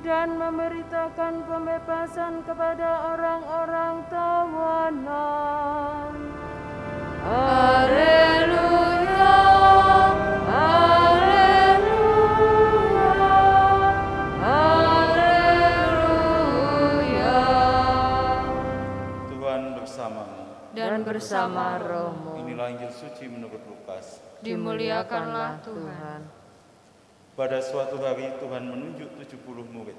dan memberitakan pembebasan kepada orang-orang tawanan. Haleluya, haleluya, haleluya. Tuhan bersamamu Dan bersama rohmu. Inilah Injil suci menurut Lukas. Dimuliakanlah Tuhan. Pada suatu hari Tuhan menunjuk 70 murid,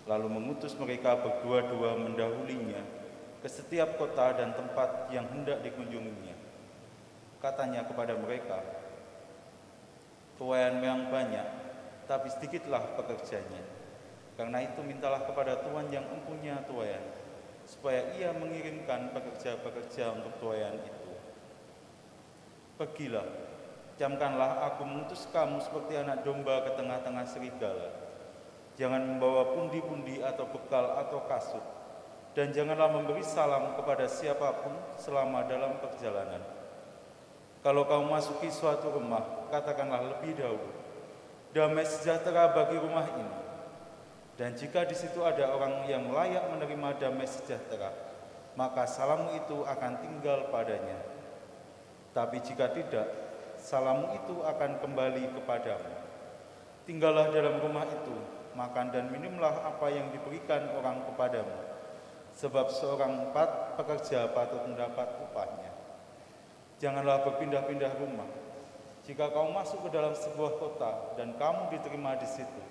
lalu mengutus mereka berdua-dua mendahulinya ke setiap kota dan tempat yang hendak dikunjunginya. Katanya kepada mereka, tuaian memang banyak, tapi sedikitlah pekerjanya. Karena itu mintalah kepada Tuhan yang mempunyai tuaian, supaya ia mengirimkan pekerja-pekerja untuk tuaian itu. Pergilah, camkanlah aku mengutus kamu seperti anak domba ke tengah-tengah serigala. Jangan membawa pundi-pundi atau bekal atau kasut, dan janganlah memberi salam kepada siapapun selama dalam perjalanan. Kalau kamu masuki suatu rumah, katakanlah lebih dahulu, damai sejahtera bagi rumah ini. Dan jika di situ ada orang yang layak menerima damai sejahtera, maka salammu itu akan tinggal padanya. Tapi jika tidak, salammu itu akan kembali kepadamu. Tinggallah dalam rumah itu, makan dan minumlah apa yang diberikan orang kepadamu, sebab seorang pekerja patut mendapat upahnya. Janganlah berpindah-pindah rumah. Jika kamu masuk ke dalam sebuah kota dan kamu diterima di situ,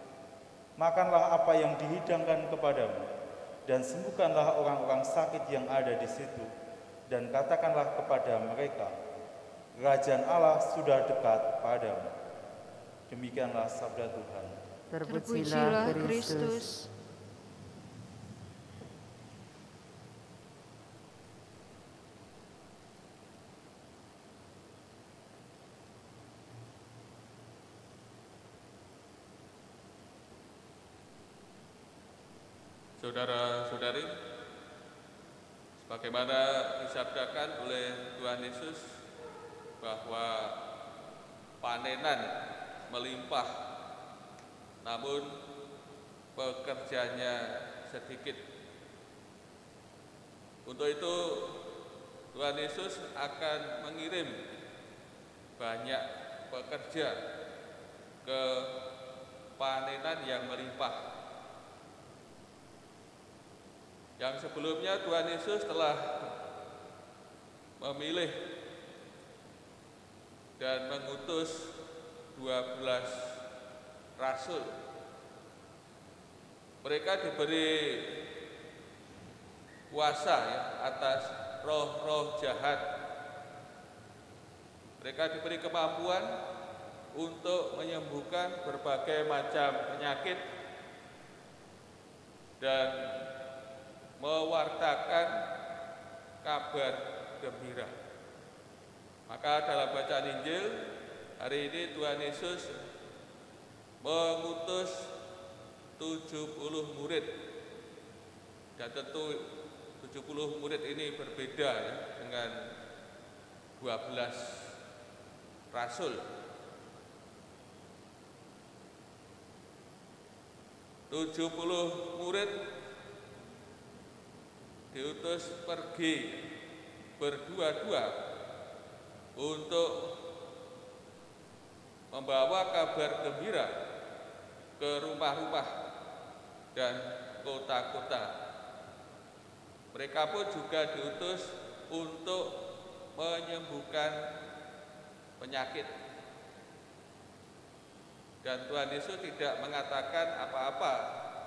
makanlah apa yang dihidangkan kepadamu, dan sembuhkanlah orang-orang sakit yang ada di situ, dan katakanlah kepada mereka, Kerajaan Allah sudah dekat padamu. Demikianlah sabda Tuhan. Terpujilah Kristus. Saudara-saudari, sebagaimana disabdakan oleh Tuhan Yesus bahwa panenan melimpah, namun pekerjanya sedikit. Untuk itu Tuhan Yesus akan mengirim banyak pekerja ke panenan yang melimpah. Yang sebelumnya Tuhan Yesus telah memilih dan mengutus 12 rasul. Mereka diberi kuasa atas roh-roh jahat. Mereka diberi kemampuan untuk menyembuhkan berbagai macam penyakit dan mewartakan kabar gembira. Maka dalam bacaan Injil hari ini Tuhan Yesus mengutus 70 murid. Dan tentu 70 murid ini berbeda dengan 12 rasul. 70 murid diutus pergi berdua-dua untuk membawa kabar gembira ke rumah-rumah dan kota-kota. Mereka pun juga diutus untuk menyembuhkan penyakit. Dan Tuhan Yesus tidak mengatakan apa-apa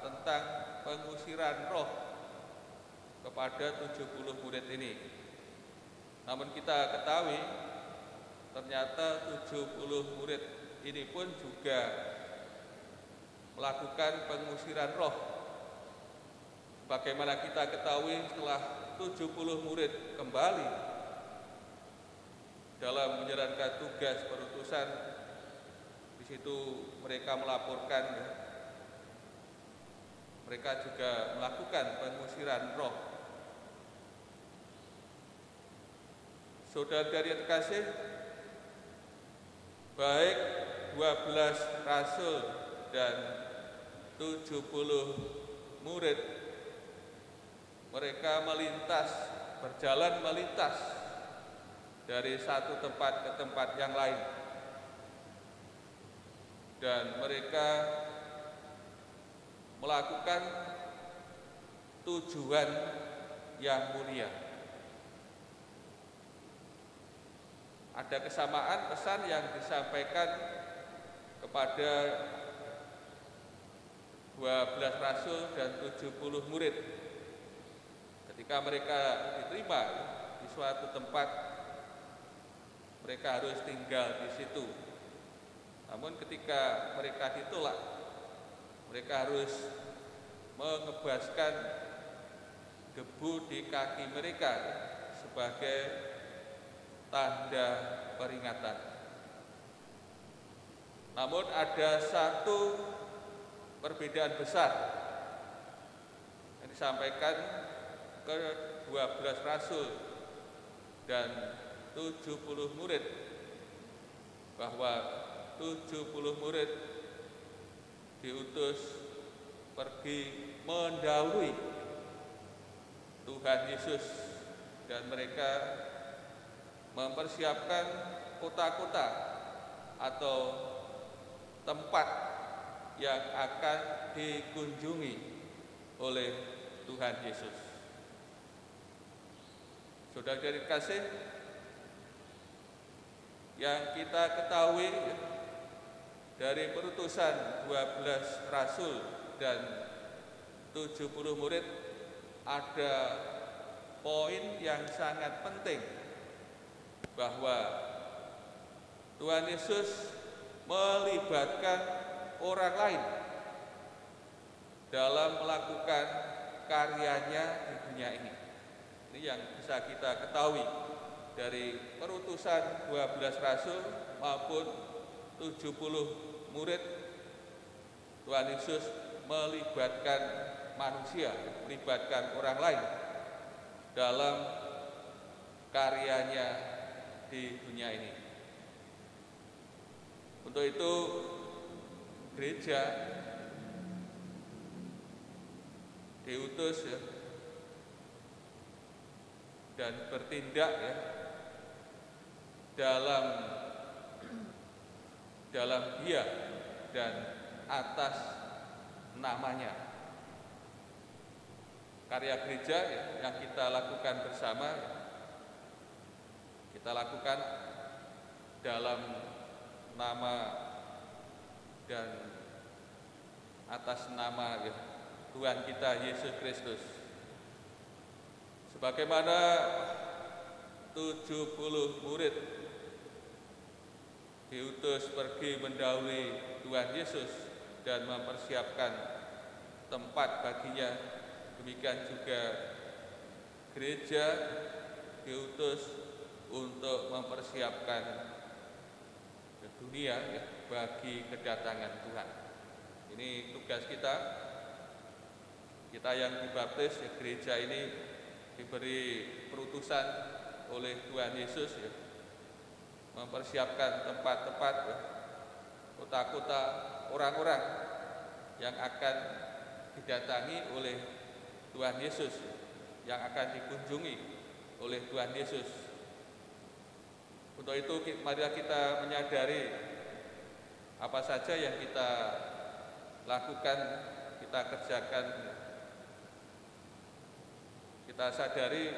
tentang pengusiran roh kepada 70 murid ini. Namun kita ketahui ternyata 70 murid ini pun juga melakukan pengusiran roh. Bagaimana kita ketahui setelah 70 murid kembali dalam menjalankan tugas perutusan, di situ mereka melaporkan mereka juga melakukan pengusiran roh. Saudara-saudari yang terkasih, baik 12 rasul dan 70 murid, mereka berjalan melintas dari satu tempat ke tempat yang lain. Dan mereka melakukan tujuan yang mulia. Ada kesamaan pesan yang disampaikan kepada 12 rasul dan 70 murid. Ketika mereka diterima di suatu tempat, mereka harus tinggal di situ. Namun ketika mereka ditolak, mereka harus mengebaskan debu di kaki mereka sebagai tanda peringatan. Namun ada satu perbedaan besar yang disampaikan ke 12 rasul dan 70 murid, bahwa 70 murid diutus pergi mendahului Tuhan Yesus, dan mereka mempersiapkan kota-kota atau tempat yang akan dikunjungi oleh Tuhan Yesus. Saudara dikasih, yang kita ketahui dari perutusan 12 rasul dan 70 murid, ada poin yang sangat penting, bahwa Tuhan Yesus melibatkan orang lain dalam melakukan karyanya di dunia ini. Ini yang bisa kita ketahui dari perutusan 12 rasul maupun 70 murid. Tuhan Yesus melibatkan manusia, melibatkan orang lain dalam karyanya di dunia ini. Untuk itu gereja diutus dan bertindak dalam Dia dan atas namanya. Karya gereja yang kita lakukan bersama, kita lakukan dalam nama dan atas nama Tuhan kita Yesus Kristus. Sebagaimana 70 murid diutus pergi mendahului Tuhan Yesus dan mempersiapkan tempat baginya, demikian juga gereja diutus untuk mempersiapkan dunia bagi kedatangan Tuhan. Ini tugas kita. Kita yang dibaptis, gereja ini diberi perutusan oleh Tuhan Yesus mempersiapkan tempat-tempat, kota-kota, orang-orang yang akan didatangi oleh Tuhan Yesus, yang akan dikunjungi oleh Tuhan Yesus. Untuk itu marilah kita menyadari apa saja yang kita lakukan, kita kerjakan. Kita sadari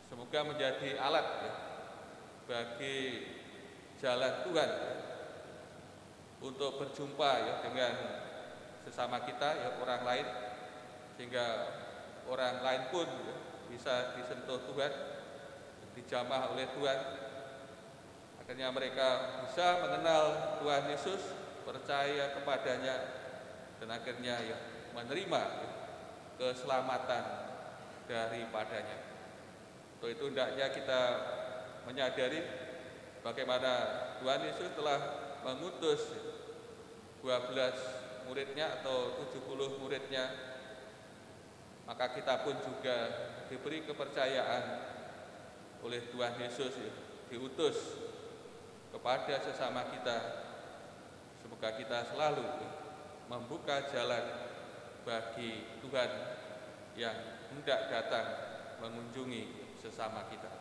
semoga menjadi alat bagi jalan Tuhan untuk berjumpa dengan sesama kita, orang lain, sehingga orang lain pun bisa disentuh Tuhan, dijamah oleh Tuhan. Akhirnya mereka bisa mengenal Tuhan Yesus, percaya kepadanya, dan akhirnya menerima keselamatan daripadanya. Untuk itu hendaknya kita menyadari bagaimana Tuhan Yesus telah mengutus 12 muridnya atau 70 muridnya, maka kita pun juga diberi kepercayaan oleh Tuhan Yesus, diutus kepada sesama kita. semoga kita selalu membuka jalan bagi Tuhan yang hendak datang mengunjungi sesama kita.